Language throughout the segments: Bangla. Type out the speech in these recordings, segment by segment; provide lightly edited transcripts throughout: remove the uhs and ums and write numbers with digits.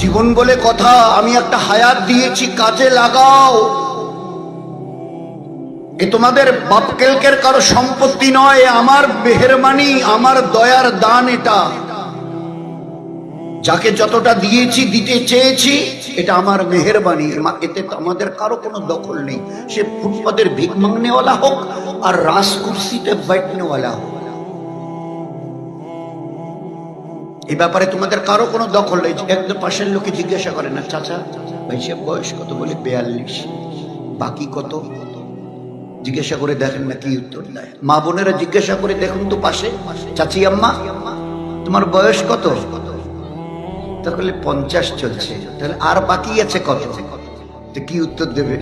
জীবন বলে কথা, আমি একটা হায়াত দিয়েছি, কাজে লাগাও। এ তোমাদের বাপকেলকের কারো সম্পত্তি নয়, আমার মেহেরবানি, আমার দয়ার দান। এটা যাকে যতটা দিয়েছি, দিতে চেয়েছি, এটা আমার মেহেরবানি। এতে আমাদের কারো কোনো দখল নেই। সে ফুটপাতের ভিক মাংনেওয়ালা হোক আর রাজকুর্সিতে बैठनेওয়ালা হোক, এই ব্যাপারে তোমাদের কারো কোনো দখল নেই। একদম পাশের লোকে জিজ্ঞাসা করে না, চাচা ভাই সে বয়স কত? বলে 42। বাকি কত জিজ্ঞাসা করে দেখেন না কি উত্তর দেয়। মা বোনেরা জিজ্ঞাসা করে দেখুন তো পাশে, চাচি আম্মা তোমার বয়স কত? তাহলে 50 চলছে, তাহলে আর বাকি আছে কত? তো কি উত্তর দেবে?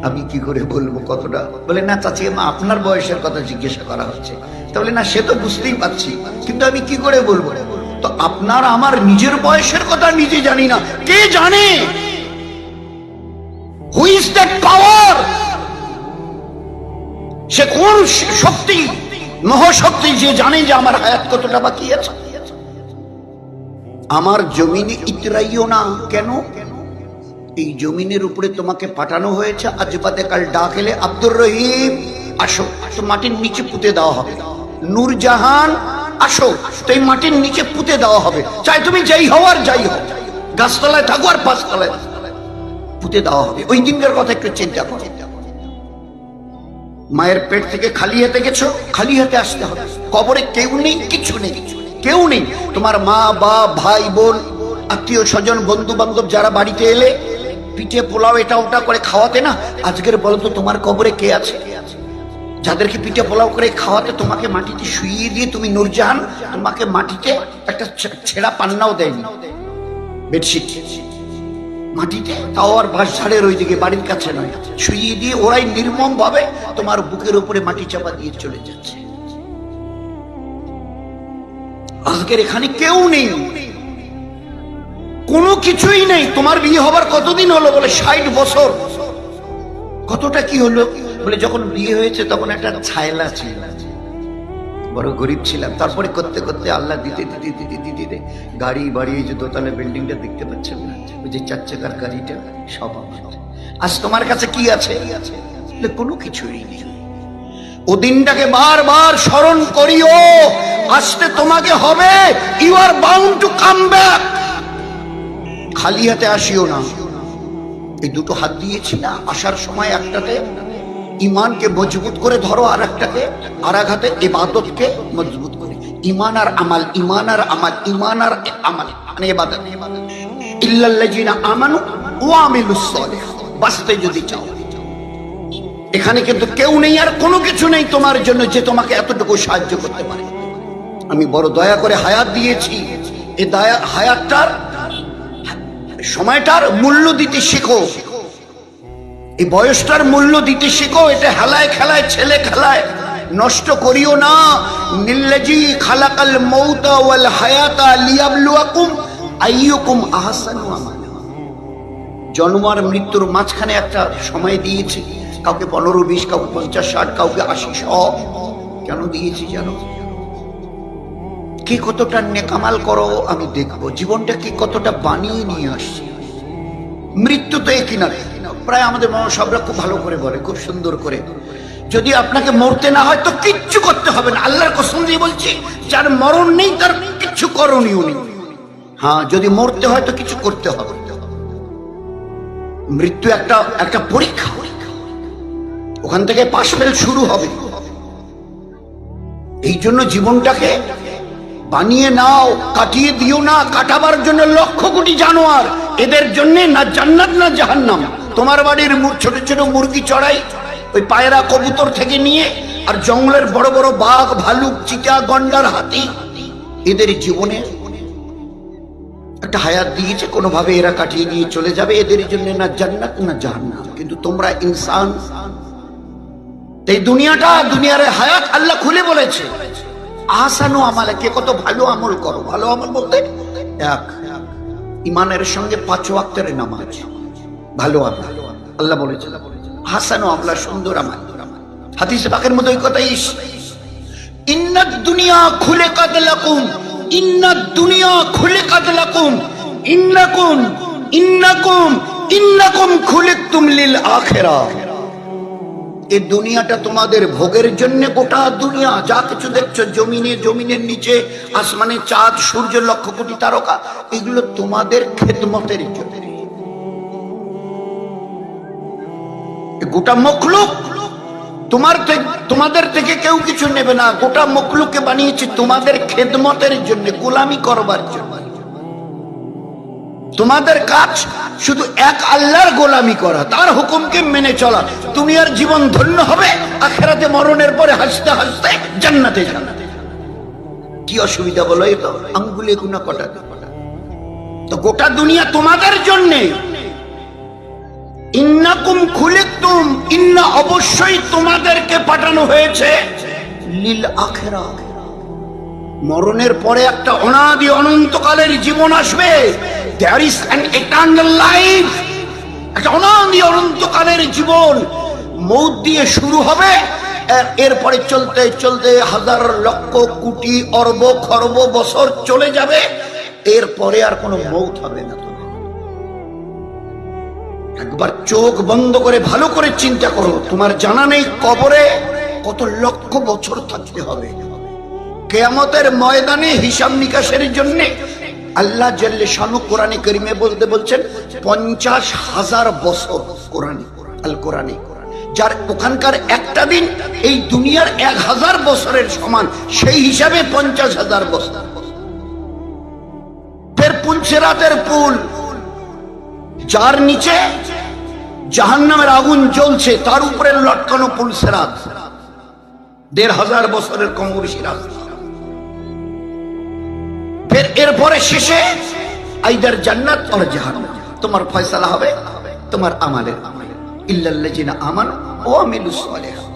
আমি কি করে বলবো কতটা? বলে না চাচি আম্মা আপনার বয়সের কথা জিজ্ঞাসা করা হচ্ছে। তাহলে না সে তো বুঝতেই পারছি, কিন্তু আমি কি করে বলবো? তো আপনার আমার নিজের বয়সের কথা নিজে জানি না, কে জানে? হু ইজ দ্যাট পাওয়ার? সে কোন শক্তি, মহাশক্তি, যে জানে যে আমার হায়াত কতটা বাকি আছে। আমার জমিনে ইতরাইও না কেন? এই জমিনের উপরে তোমাকে পাঠানো হয়েছে, আজ বাদে কাল ডাক এলে আব্দুর রহিম আসো, তো মাটির নিচে পুঁতে দেওয়া হবে। নূরজাহান আসো, তো এই মাটির নিচে পুঁতে দেওয়া হবে। চাই তুমি যাই হও আর যাই হও, গাছতলায় থাকো আর পাঁচতলায় পুঁতে দেওয়া হবে। ওই দিনকার কথা একটু চিন্তা করো। মায়ের পেট থেকে খালি হাতে গেছো, খালি হাতে আসতে হবে। কবরে কেউ নেই, কিছু নেই, কেউ নেই। তোমার মা বাপ ভাই বোন আত্মীয় স্বজন বন্ধু বান্ধব যারা বাড়িতে এলে পিঠে পোলাও এটা ওটা করে খাওয়াতে না, আজকের বলো তো তোমার কবরে কে আছে? যাদেরকে পিঠে পোলাও করে খাওয়াতে, তোমাকে মাটিতে শুইয়ে দিয়ে তুমি নূরজাহান, তোমাকে মাটিতে একটা ছেঁড়া পান্নাও দেয়নি, বেডশিট মাটিতে, তাও আর বাঁশ ঝাড়ের ওইদিকে, বাড়ির কাছে নয়, শুইয়ে দিয়ে ওরাই নির্মম ভাবে তোমার বুকের উপরে মাটি চাপা দিয়ে চলে যাচ্ছে। আজকের এখানে কেউ নেই, কোনো কিছুই নেই। তোমার বিয়ে হবার কতদিন হলো? বলে 60 বছর। কতটা কি হলো? বলে যখন বিয়ে হয়েছে তখন একটা ছায়লা ছিল, বড় গরিব ছিলাম। তারপরে করতে করতে আল্লাহ দিতে দিতে দিতে দিতে দিতে গাড়ি বাড়ি, যে দোতলা বিল্ডিংটা দেখতে পাচ্ছেন না, ওই যে 4 চাকার গাড়িটা, সব আমার। আজ তোমার কাছে কি আছে? কোনো কিছুই নেই। ও দিনটাকে বারবার স্মরণ করিও, আসতে তোমাকে হবে। You are bound to come back. খালি হাতে আসিও না। এই দুটো হাত দিয়েছি না, আসার সময় একটাতে ইমানকে মজবুত করে ধরো, আর একটাতে আর এক হাতে ইবাদতকে মজবুত করে। ইমান আর আমাল, ইমান আর আমাল, ইমান আর আমাল, মানে ইবাদত। ইল্লাল্লাযিনা আমানু ওয়া আমিলুস সালিহাত। বাঁচতে যদি চাও, এখানে কিন্তু কেউ নেই আর কোনো কিছু নেই তোমার জন্য যে তোমাকে এতটুকু সাহায্য করতে পারে। আমি বড় দয়া করে হায়াত দিয়েছি। এই দয়া হায়াতটার, সময়টার মূল্য দিতে শেখো, এই বয়সটার মূল্য দিতে শেখো। এটা হেলায় খেলায়, ছেলে খেলায় নষ্ট করিও না। নিল্লাজি খালাকাল মাউতা ওয়াল হায়াতা লিয়াবলুয়াকুম আইয়ুকুম আহসানু আমালা। জন্ম আর মৃত্যুর মাঝখানে একটা সময় দিয়েছি, কাউকে 15-20, কাউকে 50-60, কাউকে 80-100। কেন দিয়েছি জানো? কে কতটা নেকামাল করো আমি দেখবো, জীবনটা কি কতটা বানিয়ে নিয়ে আসছি। মৃত্যু তো একই না, প্রায় আমাদের সবরা খুব ভালো করে বলে, খুব সুন্দর করে, যদি আপনাকে মরতে না হয় তো কিচ্ছু করতে হবে না। আল্লাহর কসম দিয়ে বলছি, যার মরণ নেই তার কিচ্ছু করণীয় নেই। হ্যাঁ, যদি মরতে হয় তো কিছু করতে হবে। মৃত্যু একটা পরীক্ষা, ওখান থেকে পাশ ফেল শুরু হবে। এই জন্য জীবনটাকে বানিয়ে নাও, কাটিয়ে দিও না। কাটাবার জন্য লক্ষ কোটি জানোয়ার, এদের জন্য না জান্নাত না জাহান্নাম। তোমার বাড়ির ছোট ছোট মুরগি চড়াই, ওই পায়রা কবুতর থেকে নিয়ে, আর জঙ্গলের বড় বড় বাঘ ভালুক চিতা গন্ডার হাতি, এদের জীবনে একটা হায়াত দিয়েছে, কোনোভাবে এরা কাটিয়ে নিয়ে চলে যাবে। এদের জন্য না জান্নাত না জাহান্নাম। কিন্তু তোমরা ইনসান, এই দুনিয়ার হায়াত আল্লাহ খুলে বলেছে আহসানু আমালা, কে কত ভালো আমল করো। ভালো আমল বলতে এক, ইমানের সঙ্গে 5 ওয়াক্তের নামাজ, ভালো আমল। আল্লাহ বলেছে আহসানু আমলা, সুন্দর আমল। হাদিস পাকের মধ্যে ওই কথাই, ইন্নাদ দুনিয়া খুলিকাত লাকুম, ইন্নাদ দুনিয়া খুলিকাত লাকুম ইন্নাকুম ইন্নাকুম ইন্নাকুম খুলিকতুম লিল আখিরাহ। এই দুনিয়াটা তোমাদের ভোগের জন্য, গোটা দুনিয়া যা কিছু দেখছো, জমিনে, জমিনের নিচে, আসমানে চাঁদ, সূর্য, লক্ষ কোটি তারকা, এগুলো তোমাদের খেদমতের জন্য। গোটা মখলুক তোমাদের থেকে কেউ কিছু নেবে না। গোটা মখলুককে বানিয়েছি তোমাদের খেদমতের জন্য, গোলামি করবার জন্য। তোমাদের কাজ শুধু এক আল্লাহর গোলামি করা, তার হুকুমকে মেনে চলা। দুনিয়ার জীবন ধন্য হবে, আখিরাতে মরণের পরে হাসতে হাসতে জান্নাতে যাবে। কি অসুবিধা বলো? এই তো আঙ্গুলে গুনা কটা। তো গোটা দুনিয়া তোমাদের জন্য। ইন্নাকুম খুলিকতুম, ইন্না অবশ্যই তোমাদেরকে পাঠানো হয়েছে লিল আখিরাহ। মরণের পরে একটা অনাদি অনন্তকালের জীবন আসবে। There is an eternal life, একটা অনাদি অনন্তকালের জীবন। মৌত দিয়ে শুরু হবে, এরপরে চলতে চলতে হাজার লক্ষ কোটি অরব খরব বছর চলে যাবে, এরপরে আর কোনো মৌত হবে না। একবার চোখ বন্ধ করে ভালো করে চিন্তা করো, তোমার জানা নেই কবরে কত লক্ষ বছর থাকতে হবে। কিয়ামতের ময়দানে হিসাব নিকাশের জন্য আল্লাহ জাল্লে শানু কোরআনে কারীমে বলছেন 50,000 বছর। কোরআনে, আল কোরআনে, যার ওখানকার একটা দিন এই দুনিয়ার 1000 বছরের সমান, সেই হিসাবে 50,000 বছর। ফের পুলসিরাতের পুল, যার নিচে জাহান্নামের আগুন জ্বলছে, তার উপরে লটকানো পুলসিরাত, 1,500 বছরের কম বেশি রাস্তা। ফের এরপরে শেষে আইদার জান্নাত আর জাহান্নাম, তোমার ফয়সালা হবে তোমার আমালের। ইল্লাল্লাযিনা আমানু ওয়া আমিলুস সালিহাত,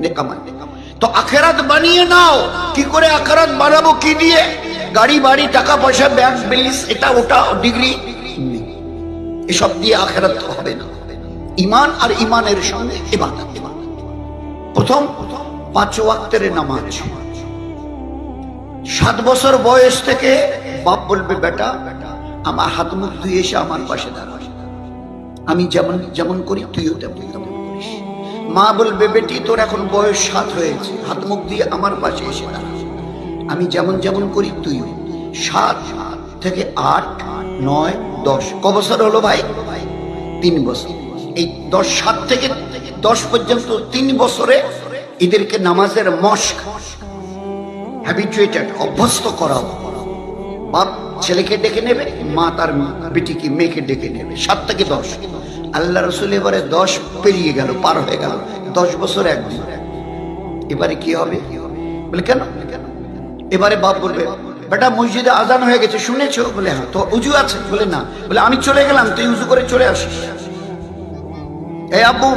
নেক আমল। তো আখিরাত বানিয়ে নাও। কি করে আখিরাত বানাবো? কি দিয়ে? গাড়ি বাড়ি, টাকা পয়সা, ব্যাংক ব্যালেন্স, এটা ওটা, ডিগ্রি, এসব দিয়ে আখিরাত হবে না। ঈমান আর ঈমানের সঙ্গে ইবাদত। প্রথম 5 ওয়াক্তের নামাজ। 7 বছর বয়স থেকে বাপ বলবে, বেটা আমার হাত মুখ ধুয়ে এসে আমার পাশে দাঁড়া, আমি যেমন যেমন করি তুইও তেমন তেমন করিস। মা বলবে, বেটি তোর এখন বয়স 7 হয়েছে, হাত মুখ দিয়ে আমার পাশে এসে দাঁড়া, আমি যেমন যেমন করি তুইও। 7 থেকে 8, 9, 10 ক বছর হলো ভাই? 3 বছর। এই 7 থেকে 10 পর্যন্ত 3 বছরে এদেরকে নামাজের মশক, হ্যাবিচুয়েটেড, অভ্যস্ত করাও। বাপ ছেলেকে ডেকে নেবে, মা তার বেটিকে, মেয়েকে ডেকে নেবে। 7 থেকে 10। আল্লাহ রাসূল এবারে 10 পেরিয়ে গেল, পার হয়ে গেল। 10 বছর একদিন। এবারে কি হবে? বলে কেন? এবারে বাপ বলবে, বেটা মসজিদে আজান হয়ে গেছে, শুনেছো? বলে হ্যাঁ। তো উজু আছে? বলে না। বলে আমি চলে গেলাম, তুই উজু করে চলে আসিস। এই আব্বু,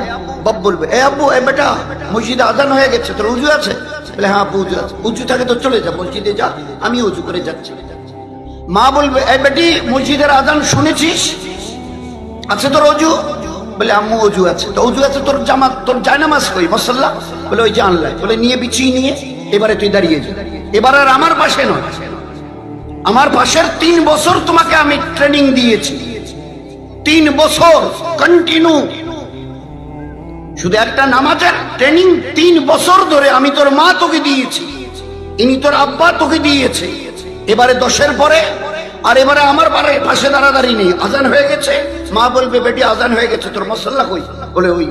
বাপ বলবে, এই আব্বু, এই বেটা মসজিদে আজান হয়ে গেছে, তোর উজু আছে? বলে হ্যাঁ আব্বু উজু আছে। উজু থাকে তো চলে যা, মসজিদে যা, আমি উজু করে যাচ্ছি। মা বলবে, এই বেটি মসজিদের আজান শুনেছিস? আছে তোর অজু? বলে আম্মু অজু আছে। তো অজু আছে, তোর জামাত, তোর জায়নামাজ কই? মুসাল্লা? বলে ওই যে আনলাই। বলে নিয়ে বিছিয়ে নিয়ে এবারে তুই দাঁড়িয়ে যা। এবার আর আমার পাশে নয়, আমার পাশের 3 বছর তোমাকে আমি ট্রেনিং দিয়েছি। 3 বছর কন্টিনিউ, শুধু একটা নামাজের ট্রেনিং 3 বছর ধরে আমি তোর মা তোকে দিয়েছি, ইনি তোর আব্বা তোকে দিয়েছে। এবারে 10-এর পরে আর এবারে আমার পাশে দাঁড়াদাঁড়ি নেই। আজান হয়ে গেছে, মা বলবে, বেটি আজান হয়ে গেছে, তোর মুসাল্লা কই? বলে ওই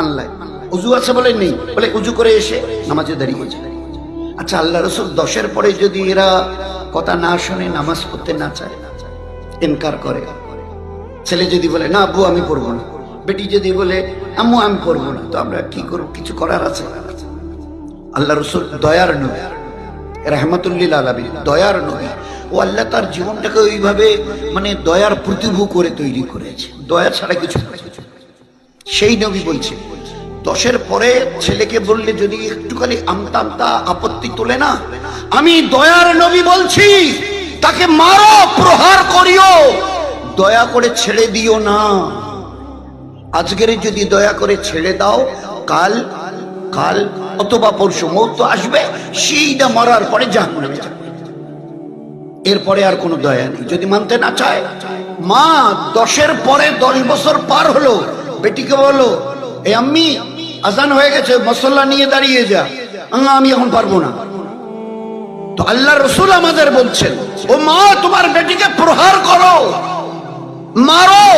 আনলাই। উজু আছে? বলে নেই। বলে উজু করে এসে নামাজে দাঁড়িয়ে যায়। আচ্ছা, আল্লাহ রাসূল 10-এর পরে যদি এরা কথা না শুনে, নামাজ পড়তে না চায়, ইনকার করে, ছেলে যদি বলে না আব্বু আমি পড়বো না, বেটি যদি বলে আম্মু আমি পড়বো না, তো আমরা কি করব? কিছু করার আছে? আল্লাহ রাসূল দয়ার নবী, রাহমাতুল লিল আলামিন, দয়ার নবী। ও আল্লাহ তার জীবনটাকে ওইভাবে মানে দয়ার প্রতিভূ করে তৈরি করেছে, দয়া ছাড়া কিছু। সেই নবী বলছে 10-এর পরে ছেলেকে বললে যদি একটুখানি আমতা আমতা আপত্তি তোলে না, আমি দয়ার নবী বলছি তাকে মারো, প্রহার করিও, দয়া করে ছেড়ে দিও না। আজকের যদি দয়া করে ছেড়ে দাও, কাল কাল অথবা পরশু মৌত আসবে, সেইটা মরার পরে জাহান্নামে যাবে। এরপরে আর কোনো দয়া নেই। যদি মানতে না চায়, মা 10-এর পরে 10 বছর পার হলো, বেটিকে বলো, এই আম্মি আজান হয়ে গেছে, মুসল্লা নিয়ে দাঁড়িয়ে যা। আমি এখন পারবো না। তো আল্লাহ রসুল আমাদের বলছেন, ও মা তোমার বেটিকে প্রহার করো, মারো।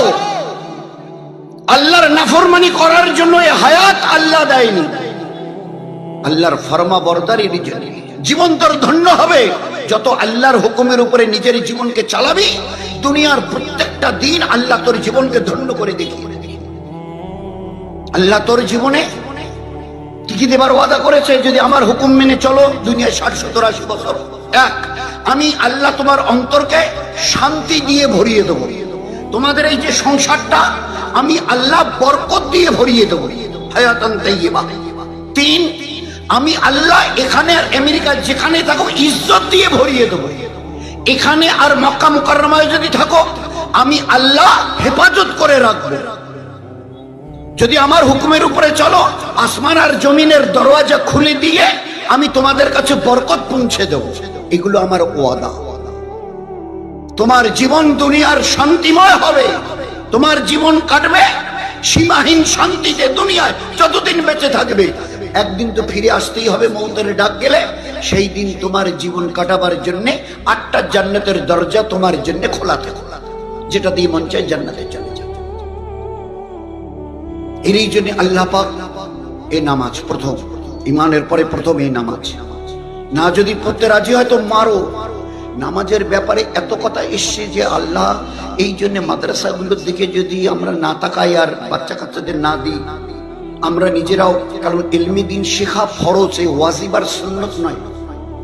আল্লাহর নাফরমানি করার জন্য এই হায়াত আল্লাহ দেয়নি। আল্লাহর ফরমা বরদারির জন্য জীবন তোর ধন্য হবে। যত আল্লাহর হুকুমের উপরে নিজের জীবনকে চালাবি, দুনিয়ার প্রত্যেকটা দিন আল্লাহ তোর জীবনকে ধন্য করে দেখিয়ে দেবে। আল্লাহ তোর জীবনে কি দেবার ওয়াদা করেছে, যদি আমার হুকুম মেনে চলো দুনিয়ায় 60-70-80 বছর। এক, আমি আল্লাহ তোমার অন্তরকে শান্তি দিয়ে ভরিয়ে দেবো। তোমাদের এই যে সংসারটা আমি আল্লাহ বরকত দিয়ে ভরিয়ে দেবো, হায়াতান তাইয়্যিবা। 3, আমি আল্লাহ এখানে আর আমেরিকা যেখানে থাকো ইজ্জত দিয়ে ভরিয়ে দেবো। এখানে আর মক্কা মুকাররমায় যদি থাকো আমি আল্লাহ হেফাজত করে রাখবো। যদি আমার হুকুমের উপরে চলো, আসমান আর জমিনের দরওয়াজা খুলে দিয়ে আমি তোমাদের কাছে বরকত পৌঁছে দেব। এগুলো আমার ওয়াদা। তোমার জীবন দুনিয়ার শান্তিময় হবে, তোমার জীবন কাটবে সীমাহীন শান্তিতে দুনিয়ায় যতদিন বেঁচে থাকবে। একদিন তো ফিরে আসতেই হবে, মৌতের ডাক গেলে। সেই দিন তোমার জীবন কাটাবার জন্য 8টা জান্নাতের দরজা তোমার জন্য খোলা থাকে, যেটা দিয়ে মন চায় জান্নাতে চলে যাবে। এই জন্য আল্লাহ পাক এই নামাজ প্রথম, ইমানের পরে প্রথম এই নামাজ। না যদি পড়তে রাজি হয় তো মারো। নামাজের ব্যাপারে এত কথা এসছে যে আল্লাহ এই জন্য মাদ্রাসাগুলোর দিকে যদি আমরা না তাকাই আর বাচ্চা কাচ্চাদের না দিই, আমরা নিজেরাও, কারণ ইলমি দিন শেখা ফরজ, এই ওয়াজিব আর সুন্নত নয়।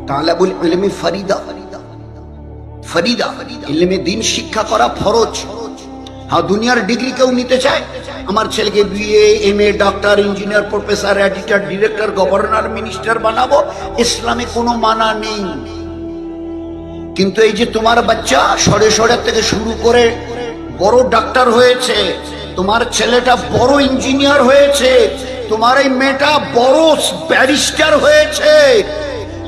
তালাবুল ইলমি ফরিদা, ফরিদা ইলমে দিন শিক্ষা করা ফরজ। হ্যাঁ, দুনিয়ার ডিগ্রি কেউ নিতে চায়, আমার ছেলেকে BA, MA, doctor, engineer, professor, editor, director, governor, minister বানাবো, ইসলামে কোনো মানা নেই। কিন্তু এই যে তোমার বাচ্চা সরে থেকে শুরু করে বড় ডাক্তার হয়েছে, তোমার ছেলেটা বড় ইঞ্জিনিয়ার হয়েছে, তোমার এই মেয়েটা বড় ব্যারিস্টার হয়েছে,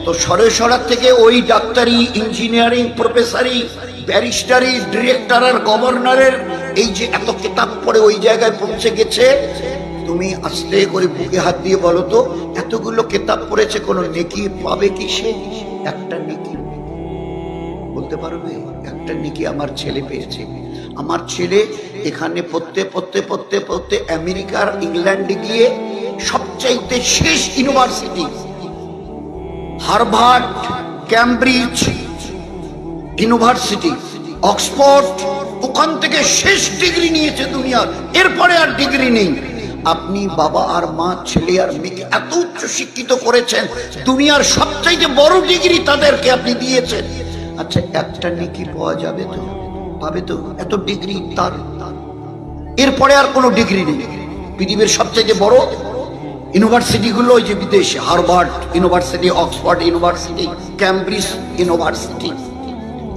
তো সরে থেকে ওই ডাক্তারি, ইঞ্জিনিয়ারিং, প্রফেসরি, ব্যারিস্টারি, ডিরেক্টর আর গভর্নরের এই যে এত কিতাব পড়ে ওই জায়গায় পৌঁছে গেছে, তুমি আস্তে করে বুকে হাত দিয়ে বলো তো, এতগুলো কিতাব পড়েছে, কোনো নেকি পাবে কি সে? একটা নেকি বলতে পারবে? একটা নেকি আমার ছেলে পেয়েছে। আমার ছেলে এখানে পড়তে আমেরিকার, ইংল্যান্ডে গিয়ে সবচাইতে শেষ university Harvard, Cambridge university, Oxford, ওখান থেকে শেষ ডিগ্রি নিয়েছে দুনিয়ার, এরপরে আর ডিগ্রি নেই। আপনি বাবা আর মা, ছেলে আর মেয়েকে এত উচ্চ শিক্ষিত করেছেন, দুনিয়ার সবচাইতে বড় ডিগ্রি তাদেরকে আপনি দিয়েছেন। আচ্ছা, একটা নেকি পাওয়া যাবে তো? পাবে তো? এত ডিগ্রি তার, এরপরে আর কোনো ডিগ্রি নেই। পৃথিবীর সবচাইতে বড় ইউনিভার্সিটি গুলো ওই যে বিদেশে, Harvard university, Oxford university, Cambridge university,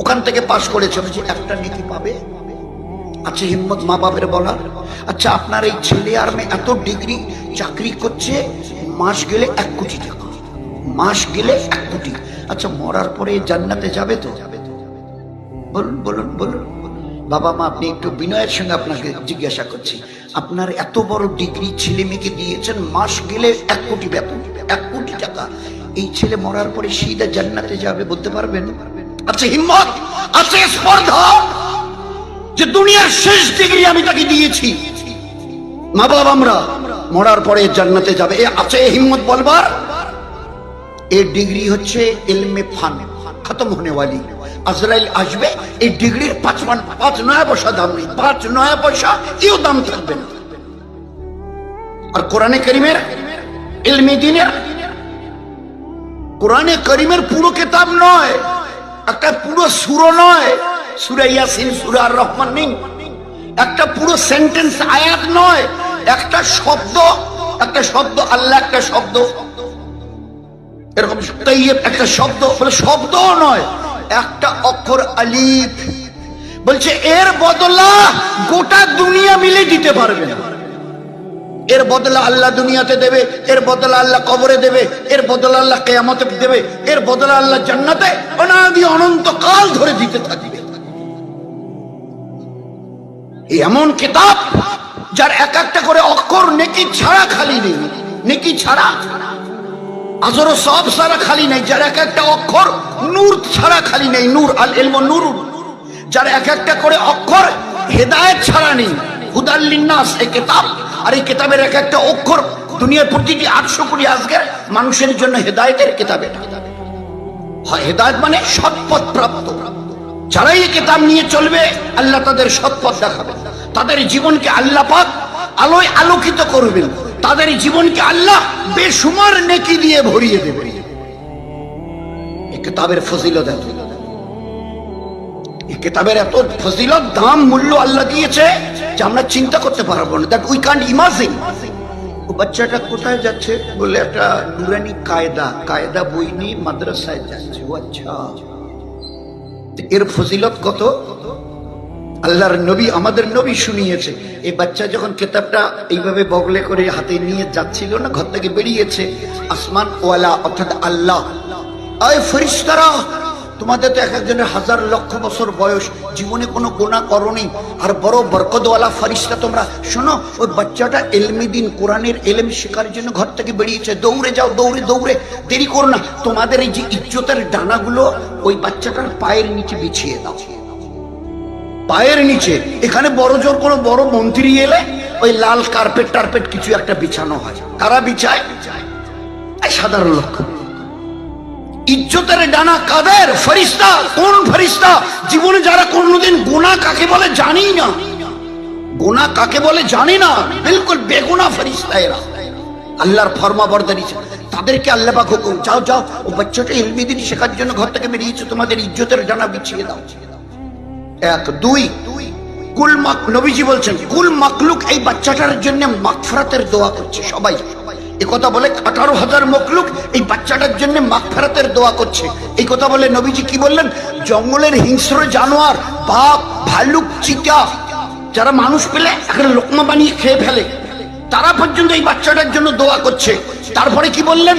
ওখান থেকে পাশ করেছে, যে একটা নেকি পাবে। আচ্ছা, হিম্মত মা বাপের বলার। আচ্ছা, আপনার এই ছেলে আর মেয়ে এত ডিগ্রি, চাকরি করছে, মাস গেলে 1 কোটি টাকা, মাস গেলে 1 কোটি। আচ্ছা, মরার পরে জান্নাতে যাবে তো? বলুন বলুন বলুন। বাবা মা, আপনি একটু বিনয়ের সঙ্গে আপনাকে জিজ্ঞাসা করছি, আপনার এত বড় ডিগ্রি ছেলে মেয়েকে দিয়েছেন, মাস গেলে 1 কোটি বেতন, 1 কোটি টাকা, এই ছেলে মরার পরে সিধা জান্নাতে যাবে বলতে পারবেন? আচ্ছা, হিম্মত আছে, স্পর্ধা, যে দুনিয়ার শেষ ডিগ্রি আমি তাকে দিয়েছি, মা বাবা আমরা মরার পরে জান্নাতে যাবে, এ আছে হিম্মত বলবার? এই ডিগ্রি হচ্ছে ইলমে ফান, খতম হোনে ওয়ালি। আজরাইল আসবে, এই ডিগ্রির 5 নয়া পয়সা দাম নেই, 5 নয়া পয়সা কেউ দাম থাকবে না। আর কোরআনে কারীমের ইলমে দ্বীনের, কোরআনে কারীমের পুরো কিতাব নয়, একটা পুরো সূরা নয়, সূরা ইয়াসিন, সূরা আর রহমান নেই, একটা পুরো সেন্টেন্স আয়াত নয়, একটা শব্দ আল্লাহ, একটা শব্দ এরকম তাইয়্যিব, একটা শব্দ বলে শব্দও নয়, একটা অক্ষর আলিফ, বলছে এর বদলা গোটা দুনিয়া মিলে দিতে পারবে না। এর বদলা আল্লাহ দুনিয়াতে দেবে, এর বদলা আল্লাহ কবরে দেবে, এর বদলা আল্লাহ কিয়ামতে দেবে, এর বদলা আল্লাহ জান্নাতে অনাদি অনন্তকাল ধরে দিতে থাকবে। এমন কিতাব যার এক একটা করে অক্ষর নেকি ছাড়া খালি নেই, নেকি ছাড়া আজর সব ছাড়া খালি নেই, যার এক একটা অক্ষর নূর ছাড়া খালি নেই, নূর আল ইলমু নূরুন, যার এক একটা করে অক্ষর হেদায়েত ছাড়া নেই, হুদাল লিন্নাস এই কিতাব। আর এই কিতাবের এক একটা অক্ষর দুনিয়ার প্রতিটি 800 কোটি আজকের মানুষের জন্য হেদায়েতের কিতাব। হয় হেদায়েত মানে সৎপথ প্রাপ্ত। যারা এই কিতাব নিয়ে চলবে আল্লাহ তাদের সৎপথ দেখাবেন, তাদের জীবনকে আল্লাহ পাক আলোয় আলোকিত করবেন, তাদের জীবনকে আল্লাহ বেশুমার নেকি দিয়ে ভরিয়ে দেবেন। এই কিতাবের ফজিলত এত, এই কিতাবের এত ফজিলত, দাম, মূল্য আল্লাহ দিয়েছে যে আমরা চিন্তা করতে পারবো না, দ্যাট উই ক্যান্ট ইমাজিন। ও বাচ্চাটা কোথায় যাচ্ছে বলে একটা নুরানি কায়দা বই নিয়ে মাদ্রাসায় যাচ্ছে। ও আচ্ছা, এর ফজিলত কত আল্লাহর নবী, আমাদের নবী শুনিয়েছে। এই বাচ্চা যখন কিতাবটা এইভাবে বগলে করে হাতে নিয়ে যাচ্ছিল না, ঘর থেকে বেরিয়েছে, আসমান ওয়ালা অর্থাৎ আল্লাহ, আয় ফেরেশতারা, তোমাদের তো এক একজনের 1000 লক্ষ বছর বয়স, জীবনে কোনো গুনাহ করনি, আর বড় বরকতওয়ালা ফেরেশতা তোমরা শোনো, ওই বাচ্চাটা ইলমে দ্বীন কোরআনের ইলম শেখার জন্য ঘর থেকে বেরিয়েছে, দৌড়ে যাও, দৌড়ে দৌড়ে, দেরি করো না, তোমাদের এই যে ইজ্জতের ডানাগুলো ওই বাচ্চাটার পায়ের নিচে বিছিয়ে দাও, পায়ের নিচে। এখানে বড় জোর কোনো বড় মন্ত্রী এলে ওই লাল কার্পেট টার্পেট কিছু একটা বিছানো হয়, কারা বিছায়? সাধারণ লোক। ইজ্জতের ডানা কাদের? ফেরেশতা। কোন ফেরেশতা? জীবনে যারা কোনদিন গুনাহ কাকে বলে জানি না, গুনাহ কাকে বলে জানি না, বিলকুল বেগুনাহ ফেরেশতা এরা, আল্লাহর ফরমাবরদারি, তাদেরকে আল্লাহ পাক হুকুম, যাও যাও, ও বাচ্চাটা ইলমে দ্বীন শেখার জন্য ঘর থেকে বেরিয়েছে, তোমাদের ইজ্জতের ডানা বিছিয়ে দাও। এক, দুই, কুল নবীজি বলছেন কুল মাখলুক এই বাচ্চাটার জন্য মাগফিরাতের দোয়া করছে। সবাই এই কথা বলে 18,000 মখলুক এই বাচ্চাটার জন্য মাগফিরাতের দোয়া করছে। এই কথা বলে নবীজি কি বললেন? জঙ্গলের হিংস্র জানোয়ার, বাঘ, ভালুক, চিতা, যারা মানুষ পেলে একটা লোকমা বানিয়ে খেয়ে ফেলে, তারা পর্যন্ত এই বাচ্চাটার জন্য দোয়া করছে। তারপরে কি বললেন?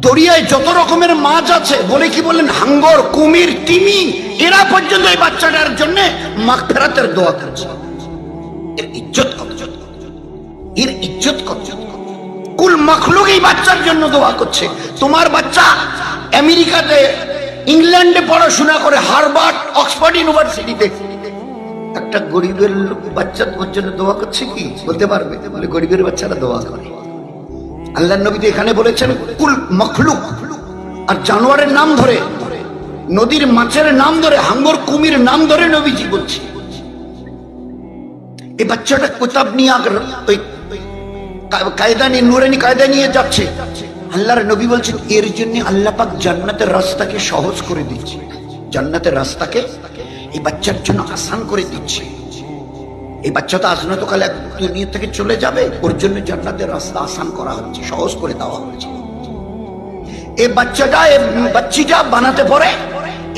দরিয়ায় যত রকমের মাছ আছে, বলে কি বললেন? হাঙ্গর, কুমির, তিমি, এরা পর্যন্ত এই বাচ্চাটার জন্য মাগফিরাতের দোয়া করছে। এর ইজ্জত কত, এর ইজ্জত কত। কুল মাখলুক এই বাচ্চার জন্য দোয়া করছে। তোমার বাচ্চা আমেরিকাতে, ইংল্যান্ডে পড়াশোনা করে, হার্ভার্ড, অক্সফোর্ড ইউনিভার্সিটিতে, একটা গরিবের বাচ্চা তোর জন্য দোয়া করছে কি বলতে পারবে? বলে গরিবের বাচ্চারা দোয়া করে। আল্লাহ নবী এখানে বলেছেন কুল মখলুক, আর জানোয়ারের নাম ধরে, নদীর মাছের নাম ধরে, হাঙ্গর, কুমির নাম ধরে নবীজি বলছে। এই বাচ্চাটা কিতাব নিয়ে ওই কায়দা নিয়ে, নুরানি কায়দা নিয়ে যাচ্ছে। আল্লাহর নবী বলছেন এর জন্য আল্লাহ পাক জান্নাতের রাস্তাকে সহজ করে দিচ্ছে, জান্নাতের রাস্তাকে এই বাচ্চার জন্য আসান করে দিচ্ছে। এই বাচ্চা তো আজনতকালে দুনিয়া থেকে চলে যাবে, ওর জন্য জান্নাতের রাস্তা আসান করা হচ্ছে, সহজ করে দেওয়া হচ্ছে। এই বাচ্চাটা, বাচ্চিটা বানাতে পারে,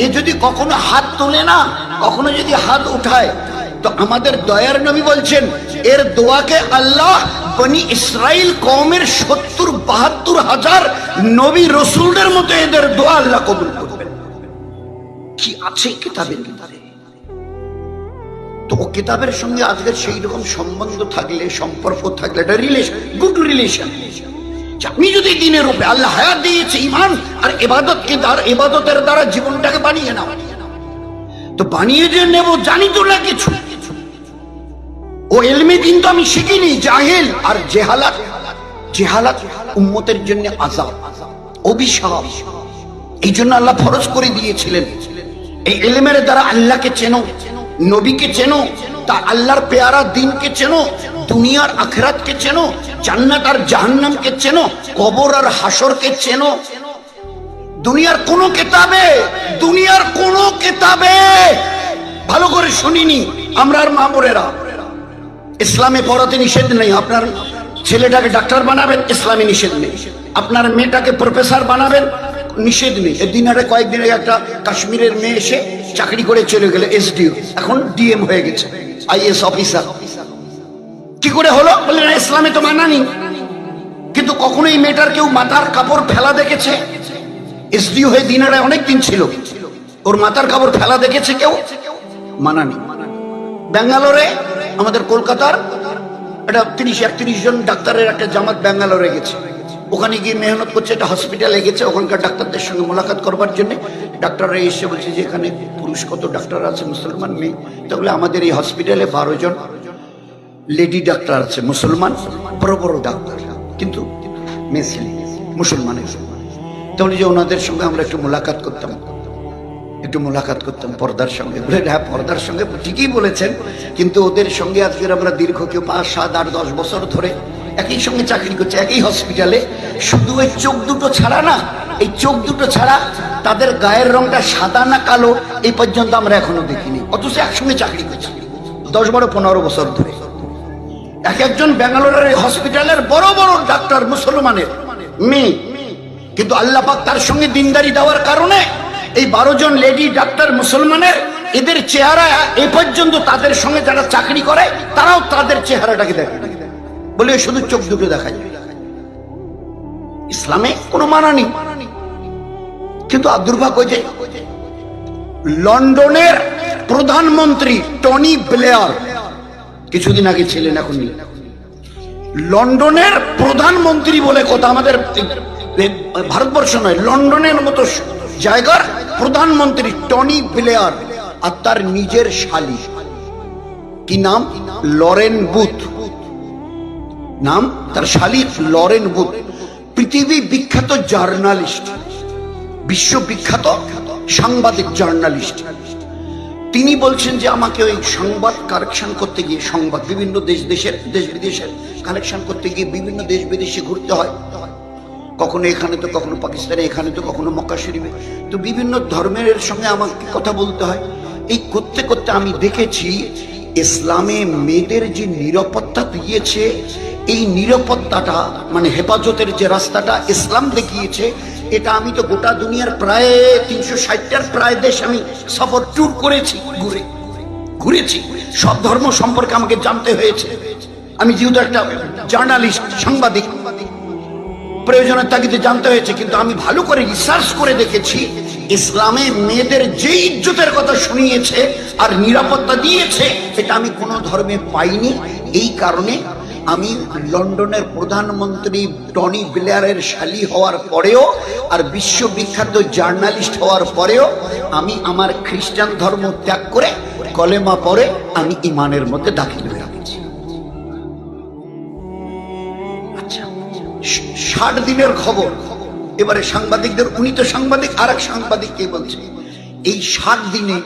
এ যদি কখনো হাত তোলে না, কখনো যদি হাত উঠায়, তো আমাদের দয়ার নবী বলছেন এর দোয়াকে আল্লাহ বনি ইসরাইল কওমের 70-72 হাজার নবী রসুলদের মতো এদের দোয়া আল্লাহ কবুল করবেন। কি আছে কিতাবের ভিতরে? তো ও কিতাবের সঙ্গে আজকের সেই রকম সম্বন্ধ থাকলে, সম্পর্ক থাকলে, একটা রিলেশন, গুড রিলেশন। আপনি যদি দিনের উপরে, আল্লাহ হায়াত দিয়েছে, ঈমান আর ইবাদতকে, আর ইবাদতের দ্বারা জীবনটাকে বানিয়ে নাও, তো বানিয়ে যে নেব জানি তো না কিছু, ও ইলমে দ্বীন তো আমি শিখিনি, জাহিল। আর জেহালাত, জেহালাত উম্মতের জন্য আযাব, অভিশাপ। এই জন্য আল্লাহ ফরজ করে দিয়েছিলেন এই ইলমের দ্বারা আল্লাহকে চেনো, নবীকে চেনো, তা আল্লাহর পেয়ারা দ্বীনকে চেনো, দুনিয়ার আখিরাতকে চেনো, জান্নাত আর জাহান্নামকে চেনো, কবর আর হাসরকে চেনো। দুনিয়ার কোন কিতাবে, দুনিয়ার কোন কিতাবে ভালো করে শুনিনি আমরা আর মামুরেরা, ইসলামে পড়াতে নিষেধ নেই। আপনার ছেলেটাকে ডাক্তার বানাবেন, ইসলামে নিষেধ নেই। আপনার মেয়েটাকে প্রফেসর বানাবেন, নিষেধ নেই। এদিন আরে কয়েকদিন আগে একটা কাশ্মীরের মেয়ে এসে চাকরি করে চলে গেল, এসডিও, এখন ডিএম হয়ে গেছে, আইএস অফিসার। কি করে হলো? বলে না, ইসলামে তো মানানি। কিন্তু কখনো এই মেয়েটার কেউ মাথার কাপড় ফেলা দেখেছে? এসডিও হয়ে দিনারায় অনেকদিন ছিল, ওর মাথার কাপড় ফেলা দেখেছে কেউ? মানানি। ব্যাঙ্গালোরে, আমাদের কলকাতার একটা 30-31 জন ডাক্তারের একটা জামাত ব্যাঙ্গালোরে গেছে। ওখানে গিয়ে মেহনত করছে, একটা হসপিটালে গেছে, ওখানকার ডাক্তারদের সঙ্গে মোলাকাত করবার জন্য। ডাক্তাররা এসে বলছে যে এখানে পুরুষ কত ডাক্তার আছে, মুসলমান নেই। তাহলে আমাদের এই হসপিটালে 12 জন লেডি ডাক্তার আছে, মুসলমান, বড় বড় ডাক্তার, কিন্তু মেয়ে মুসলমানের। তাহলে যে ওনাদের সঙ্গে আমরা একটু মোলাকাত করতাম পর্দার সঙ্গে। বলে হ্যাঁ, পর্দার সঙ্গে ঠিকই বলেছেন, কিন্তু ওদের সঙ্গে আজকের আমরা দীর্ঘ কেউ 5, 7, 8, 10 বছর ধরে একই সঙ্গে চাকরি করছে, একই হসপিটালে। শুধু ওই চোখ দুটো ছাড়া না, এই চোখ দুটো ছাড়া তাদের গায়ের রংটা সাদা না কালো এই পর্যন্ত আমরা এখনো দেখিনি, অথচ একসঙ্গে চাকরি করছি 10, 12, 15 বছর ধরে। একজন ব্যাঙ্গালোরের হসপিটালের বড় বড় ডাক্তার মুসলমানের মেয়ে, কিন্তু আল্লাহ পাক তার সঙ্গে দিনদারি দেওয়ার কারণে এই 12 জন লেডি ডাক্তার মুসলমানের এদের চেহারা এ পর্যন্ত, তাদের সঙ্গে যারা চাকরি করে তারাও তাদের চেহারাটাকে দেখে, বলে শুধু চোখ দুটো দেখা যায়। ইসলামে কোনো মানা নেই। কিন্তু দুর্ভাগ্য যে লন্ডনের প্রধানমন্ত্রী টনি ব্লেয়ার কিছুদিন আগে ছিলেন, এখন নেই। লন্ডনের প্রধানমন্ত্রী বলে কথা, আমাদের ভারতবর্ষ নয়, লন্ডনের মতো জায়গার প্রধানমন্ত্রী টনি ব্লেয়ার, আর তার নিজের শালী, কি নাম? লরেন বুথ নাম তার শালী, লরেন বুথ। পৃথিবী বিখ্যাত জার্নালিস্ট, বিশ্ববিখ্যাত সাংবাদিক জার্নালিস্ট। তিনি বলছেন যে আমাকে ওই সংবাদ কালেকশন করতে গিয়ে, সংবাদ বিভিন্ন দেশ বিদেশের কালেকশন করতে গিয়ে বিভিন্ন দেশ বিদেশে ঘুরতে হয়, কখনো এখানে তো কখনো পাকিস্তানে, এখানে তো কখনো মক্কা শরীফে, তো বিভিন্ন ধর্মের সঙ্গে আমাকে কথা বলতে হয়। এই করতে করতে আমি দেখেছি ইসলামে মেয়েদের যে নিরাপত্তা দিয়েছে, এই নিরাপত্তাটা মানে হেফাজতের যে রাস্তাটা ইসলাম দেখিয়েছে, এটা আমি তো গোটা দুনিয়ার প্রায় 360টার প্রায় দেশ আমি সফর ট্যুর করেছি, ঘুরেছি। সব ধর্ম সম্পর্কে আমাকে জানতে হয়েছে। আমি যেহেতু একটা জার্নালিস্ট, সাংবাদিক, প্রয়োজনের তাগিদে জানতে হয়েছে। কিন্তু আমি ভালো করে রিসার্চ করে দেখেছি, ইসলামে মেয়েদের যে ইজ্জতের কথা শুনিয়েছে আর নিরাপত্তা দিয়েছে, এটা আমি কোনো ধর্মে পাইনি। এই কারণে আমি লন্ডনের প্রধানমন্ত্রী টনি ব্লেয়ারের শালী হওয়ার পরেও আর বিশ্ববিখ্যাত জার্নালিস্ট হওয়ার পরেও আমি আমার খ্রিস্টান ধর্ম ত্যাগ করে কলেমা পড়ে আমি ইমানের মধ্যে দাখিল হয়ে গেছি। আচ্ছা, 60 দিনের খবর এবারে সাংবাদিকদের, উনি তো সাংবাদিক, আর এক সাংবাদিককে বলছে এই 60 দিনে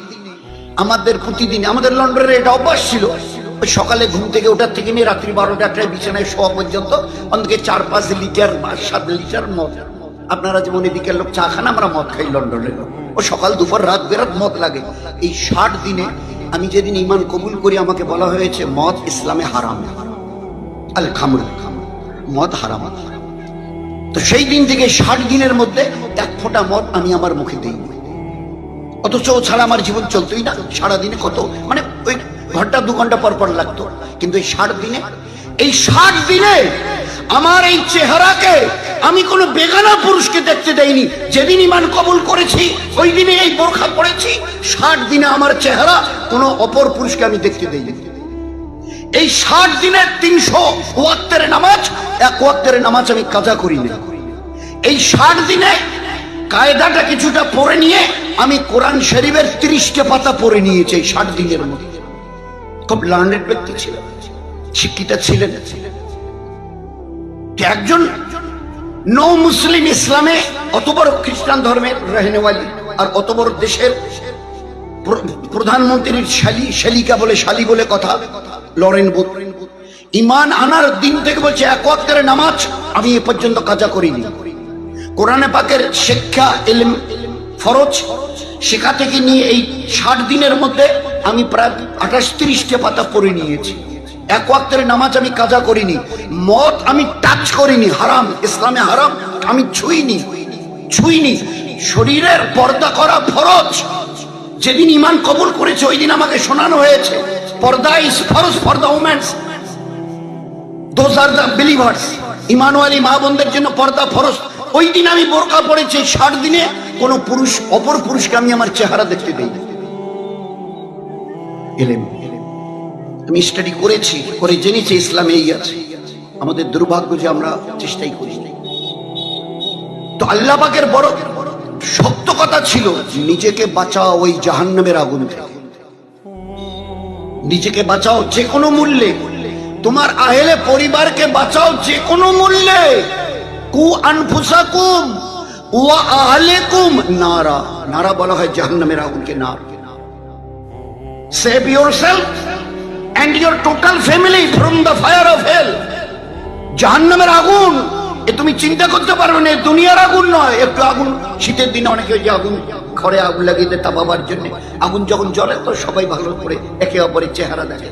আমাদের প্রতিদিন, আমাদের লন্ডনের এটা অভ্যাস ছিল, সকালে ঘুম থেকে ওঠার থেকে নিয়ে রাত্রি 12টায় বিছানায় শোয়া পর্যন্ত অন্তত 4-5 লিটার বা 7 লিটার মদ। আপনারা যেমন এদিকের লোক চা খান, আমরা মদ খাই লন্ডনের লোক, ও সকাল দুপুর রাত বেরাত মদ লাগে। এই 60 দিনে আমি যেদিন ঈমান কবুল করি, আমাকে বলা হয়েছে মদ ইসলামে হারাম, আল খামর, মদ হারাম। তো সেই দিন থেকে 60 দিনের মধ্যে 1 ফোঁটা মদ আমি আমার মুখে দিই, অথচ ও ছাড়া আমার জীবন চলতোই না। সারাদিনে কত, মানে ওই ঘন্টা 2 ঘন্টা পর পর লাগতো, কিন্তু এই 60 দিনে আমার এই চেহারাকে আমি কোনো বেগানা পুরুষকে দেখতে দেইনি। যেদিন ঈমান কবুল করেছি ওই দিনে এই বোরখা পরেছি। 60 দিনে আমার চেহারা কোনো অপর পুরুষকে আমি দেখতে দেইনি। এই 60 দিনের 300 ওয়াক্তের নামাজ, 1 ওয়াক্তের নামাজ আমি কাজা করিনি। এই 60 দিনে কায়দাটা কিছুটা পড়ে নিয়ে আমি কোরআন শরীফের 30টা পাতা পড়ে নিয়েছি এই 60 দিনের মধ্যে। খুব লার্নেড ব্যক্তি ছিলেন, শিক্ষিত ছিলেন। একজন নো মুসলিম ইসলামে অত বড় খ্রিস্টান ধর্মের রহনেওয়ালি আর অত বড় দেশের প্রধানমন্ত্রীর শালিকা বলে, শালী বলে কথা, লরেন বুথ ঈমান আনার দিন থেকে বলছে 1 ওয়াক্তের নামাজ আমি এ পর্যন্ত কাজা করিনি। কোরআনে পাকের শিক্ষা, ইলম, ফরজ শেখা থেকে নিয়ে এই 60 দিনের মধ্যে আমি প্রায় 28-30টা পাতা পড়ে নিয়েছি। 1 ওয়াক্তের নামাজ আমি কাজা করিনি। মদ আমি টাচ করিনি, হারাম, ইসলামে হারাম, আমি ছুঁইনি। শরীরের পর্দা করা ফরজ। যেদিন ঈমান কবুল করেছে ওই দিন আমাকে শোনানো হয়েছে পর্দা ইজ ফরজ for the women's. Those are the believers. ইমানওয়ালি মা বোনদের জন্য পর্দা ফরজ। ওই দিন আমি বোরকা পড়েছি, 60 দিনে কোন পুরুষ অপর পুরুষকে আমি আমার চেহারা দেখতে দেই। এলেম আমি স্টাডি করেছি, করে জেনেছি ইসলামে এই আছে। আমাদের দুর্ভাগ্য যে আমরা চেষ্টাই করি। তো আল্লাহ পাকের বড় শক্ত কথা ছিল, নিজেকে বাঁচাও ওই জাহান্নামের আগুন থেকে, নিজেকে বাঁচাও যে কোনো মূল্যে, তোমার আহলে পরিবারকে বাঁচাও যে কোনো মূল্যে। কু আনফুসাকুম ওয়া আহলিকুম নারা, নারা বলা হয় জাহান্নামের আগুনকে। নার, save yourself and your total family from the fire of hell। জাহান্নামের আগুন এ তুমি চিন্তা করতে পারবে না, দুনিয়ার আগুন নয়। একটু আগুন শীতের দিনে অনেকে যে আগুন ঘরে আগুন লাগিয়ে দেয় তাপাবার জন্য, আগুন যখন জ্বলে তো সবাই ভালো করে একে অপরের চেহারা দেখে,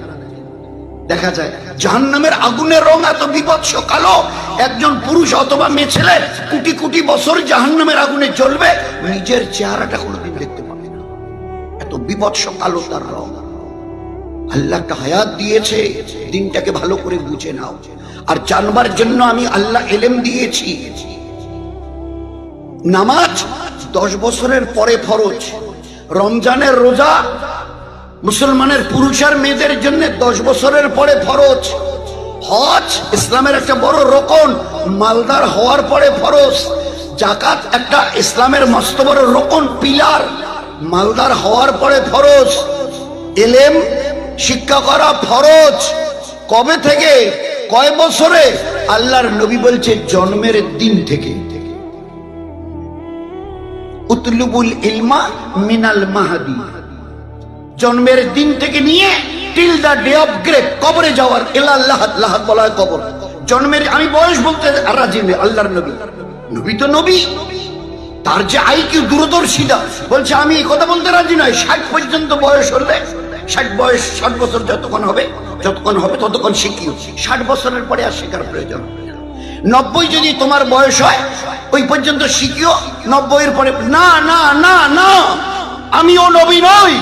দেখা যায়। জাহান্নামের আগুনের রং এত বিভৎস কালো, একজন পুরুষ অথবা মেয়ে ছেলে কোটি কোটি বছর জাহান্নামের আগুনে জ্বলবে, নিজের চেহারাটা কোনোদিন দেখতে পাবে না, এত বিভৎস কালো তার রং। আল্লাহ একটা হায়াত দিয়েছে, দিনটাকে ভালো করে বুঝে নাও। আর জানবার জন্য আমি আল্লাহ এলেম দিয়েছি। নামাজ 10 বছরের পরে ফরজ, রমজানের রোজা মুসলমানের পুরুষ আর মেয়েদের জন্য 10 বছরের পরে ফরজ, হজ ইসলামের একটা বড় রকন, মালদার হওয়ার পরে ফরজ, যাকাত একটা ইসলামের মস্ত বড় রকন পিলার, মালদার হওয়ার পরে ফরজ, এলেম শিক্ষা করা ফরজ। কবে থেকে, কয় বছরে? আল্লাহর নবী বলছে জন্মের দিন থেকে। উতলুবুল ইলমা মিনাল মাহদি, জন্মের দিন থেকে নিয়ে till the day of grave, কবরে যাওয়ার। ইলা লাহাদ, লাহাদ বলা হয় কবর। জন্মের, আমি বয়স বলতে রাজি নেই। আল্লাহর নবী, নবী তো নবী, তার যে আইকিউ দূরদর্শিতা, বলছে আমি এই কথা বলতে রাজি নয়। 60 পর্যন্ত বয়স হলে, 60 বয়স, 60 বছর যতক্ষণ হবে ততক্ষণ শিখিও। 60 বছরের পরে আর শেখার প্রয়োজন। 90 যদি তোমার বয়স হয় ওই পর্যন্ত শিখিও, 90 এর পরে না না না না, আমিও নবী নই।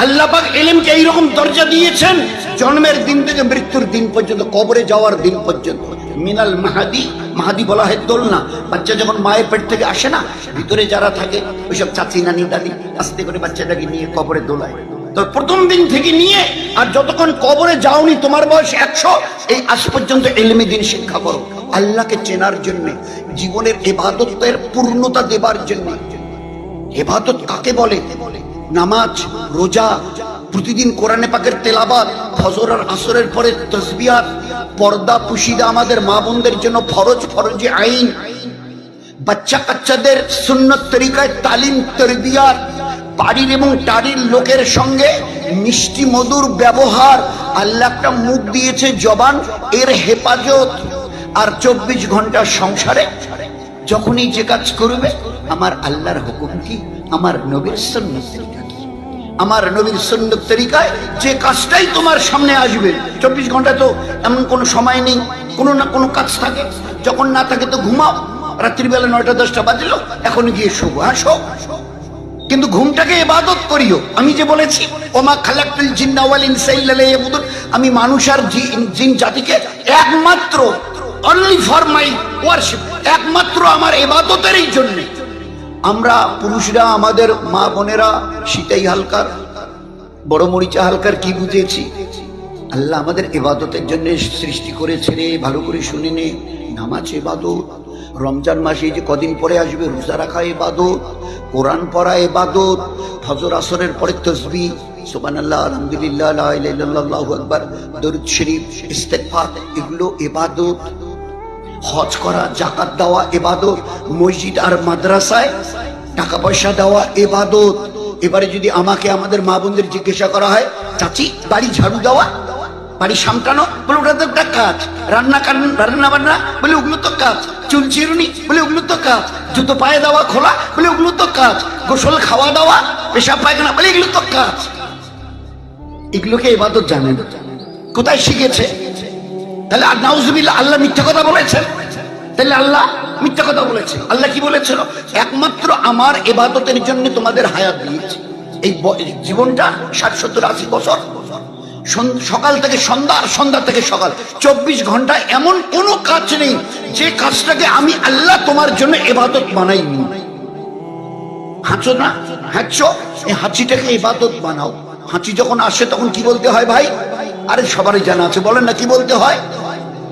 আল্লাহ পাক ইলমকে এইরকম দরজা দিয়েছেন, জন্মের দিন থেকে মৃত্যুর দিন পর্যন্ত, কবরে যাওয়ার দিন পর্যন্ত। মিনাল মাহাদি, মাহাদি বলা হয় দোলনা। বাচ্চা যখন মায়ের পেট থেকে আসে না, ভিতরে যারা থাকে ওইসব চাচি নানি দাদি আস্তে করে বাচ্চাটাকে নিয়ে কবরে দোলায়। তো প্রথম দিন থেকে নিয়ে আর যতক্ষণ কবরে যাওনি, তোমার বয়স 100, এই আজ পর্যন্ত ইলমে দিন শিক্ষা করো, আল্লাহকে চেনার জন্য, জীবনের ইবাদতের পূর্ণতা দেবার জন্য। ইবাদত কাকে বলে? নামাজ, রোজা, প্রতিদিন কোরআনে পাকের তেলাওয়াত, ফজর আর আসরের পরে তাসবিহাত, পর্দা পুশিদা আমাদের মা বোনদের জন্য ফরজ, ফরজে আইন। বাচ্চা কাচ্চাদের সুন্নত তরিকায় তালিম, তরবিয়াত, বাড়ির এবং টাড়ির লোকের সঙ্গে মিষ্টি মধুর ব্যবহার। আল্লাহ একটা মুখ দিয়েছে জবান, এর হেফাজত। আর 24 ঘন্টা সংসারে যখনই যে কাজ করবে, আমার আল্লাহর হুকুম কি, আমার নবীর সুন্নত তরিকা কি, আমার নবীর সুন্নত তরিকায় যে কাজটাই তোমার সামনে আসবে। 24 ঘন্টা তো এমন কোনো সময় নেই, কোনো না কোনো কাজ থাকে। যখন না থাকে তো ঘুমাও, রাত্রিবেলা 9টা-10টা বাজলো, এখন গিয়ে শোবো। হ্যাঁ শো, কিন্তু ঘুমটাকে ইবাদত করিও। আমি যে বলেছি ওমা খালাকতুল জিন্না ওয়াল ইনসা ইল্লা লিয়াবুদুন, আমি মানুষ আর জিন জাতিকে একমাত্র, অনলি ফর মাই ওয়ারশিপ, একমাত্র আমার ইবাদতেরই জন্য। আমরা পুরুষরা, আমাদের মা বোনেরা শীতাই হালকার, বড় মরিচা হালকার কি বুঝেছি? আল্লাহ আমাদের ইবাদতের জন্য সৃষ্টি করেছে রে, ভালো করে শুনে নে। নামাজ ইবাদত, রমজান মাসে যে কদিন পরে আসবে রোজা রাখা ইবাদত, কোরআন পড়া ইবাদত, ফজর আসরের পরে তাসবিহ, সুবহানাল্লাহ, আলহামদুলিল্লাহ, লা ইলাহা ইল্লাল্লাহ, আল্লাহু আকবার, দরুদ শরীফ, ইস্তেগফার, এগুলো ইবাদত। হজ করা, যাকাত দেওয়া ইবাদত, মসজিদ আর মাদ্রাসায় টাকা পয়সা দেওয়া ইবাদত। এবারে যদি আমাকে আমাদের মা বোনদের জিজ্ঞাসা করা হয়, চাচি বাড়ি ঝাড়ু দেওয়া, বাড়ি সামটানো, বলে ওটা তো একটা কাজ। রান্না বান্না, বলে ওগুলো তো কাজ। চুল চিরুনি, বলে ওগুলো তো কাজ। জুতো পায়ে দেওয়া খোলা, বলে ওগুলো তো কাজ। গোসল খাওয়া দাওয়া, পেশাব পায়খানা, বলে এগুলো তো কাজ। এগুলোকে ইবাদত জানে না, কোথায় শিখেছে? তাহলে নাউজুবিল্লাহ, আল্লাহ মিথ্যা কথা বলেছেন? তাহলে আল্লাহ মিথ্যা কথা বলেছে? আল্লাহ কি বলেছিল? একমাত্র আমার ইবাদতের জন্য তোমাদের হায়াত দিয়েছি। এই জীবনটা 60, 70, 80 বছর, সকাল থেকে সন্ধ্যা আর সন্ধ্যা থেকে সকাল 24 ঘন্টা এমন কোনো কাজ নেই যে কাজটাকে আমি আল্লাহ তোমার জন্য ইবাদত বানাইনি। হাঁচো না, হাঁচো, এই হাঁচিটাকে ইবাদত বানাও। হাঁচি যখন আসে তখন কি বলতে হয় ভাই? আরে সবারই জানা আছে, বলেন না কি বলতে হয়?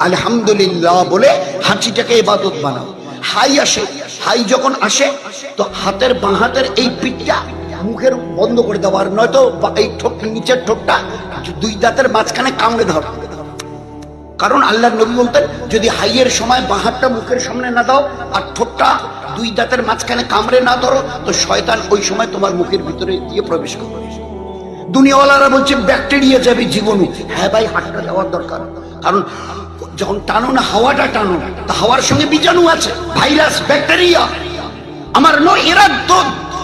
আলহামদুলিল্লাহ বলে হাঁচিটাকে ইবাদত বানাও। হাই আসে, হাই যখন আসে তো হাতের বাঁ হাতের এই পিঠটা মুখের বন্ধ করে দেওয়া, আর নয়তো এই ঠোঁট, নিচের ঠোঁটটা দুই দাঁতের মাঝখানে কামড়ে ধর। কারণ আল্লাহর নবী বলতেন যদি হাইয়ের সময় বাঁ হাতটা মুখের সামনে না দাও আর ঠোঁটটা দুই দাঁতের মাঝখানে কামড়ে না ধরো তো শয়তান ওই সময় তোমার মুখের ভিতরে দিয়ে প্রবেশ করবে। দুনিয়াওয়ালারা বলছে ব্যাকটেরিয়া যাবে জীবনে। হ্যাঁ ভাই, হাতটা দেওয়ার দরকার, কারণ যখন টানো না হাওয়াটা টানো, তা হাওয়ার সঙ্গে বীজাণু আছে, ভাইরাস, ব্যাকটেরিয়া। আমার এরা তো,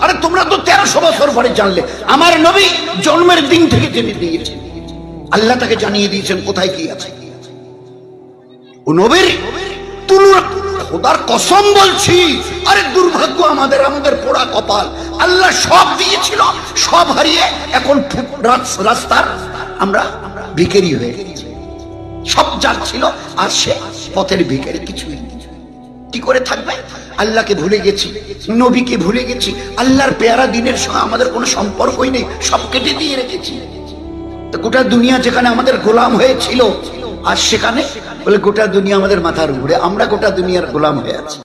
আরে তোমরা তো 1300 বছর পরে জানলে, আমার নবী জন্মের দিন থেকে জেনে দিয়েছেন, আল্লাহ তাকে জানিয়ে দিয়েছেন কোথায় কি আছে। ও নবীর তুলনা, খোদার কসম বলছি, আরে দুর্ভাগ্য আমাদের, আমাদের পোড়া কপাল। আল্লাহ সব দিয়েছিল, সব হারিয়ে এখন রাস্তার আমরা ভিখারি হয়ে গেছি। সব যার ছিল আর সে পথের ভিখারি, কিছুই কি করে থাকবে? আল্লাহকে ভুলে গেছি, নবীকে ভুলে গেছি, আল্লাহর পেয়ারা দিনের সঙ্গে আমাদের কোনো সম্পর্কই নেই, সব কেটে দিয়ে রেখেছি। তো গোটা দুনিয়া যেখানে আমাদের গোলাম হয়েছিল আর সেখানে বলে গোটা দুনিয়া আমাদের মাথার উপরে, আমরা গোটা দুনিয়ার গোলাম হয়ে আছি।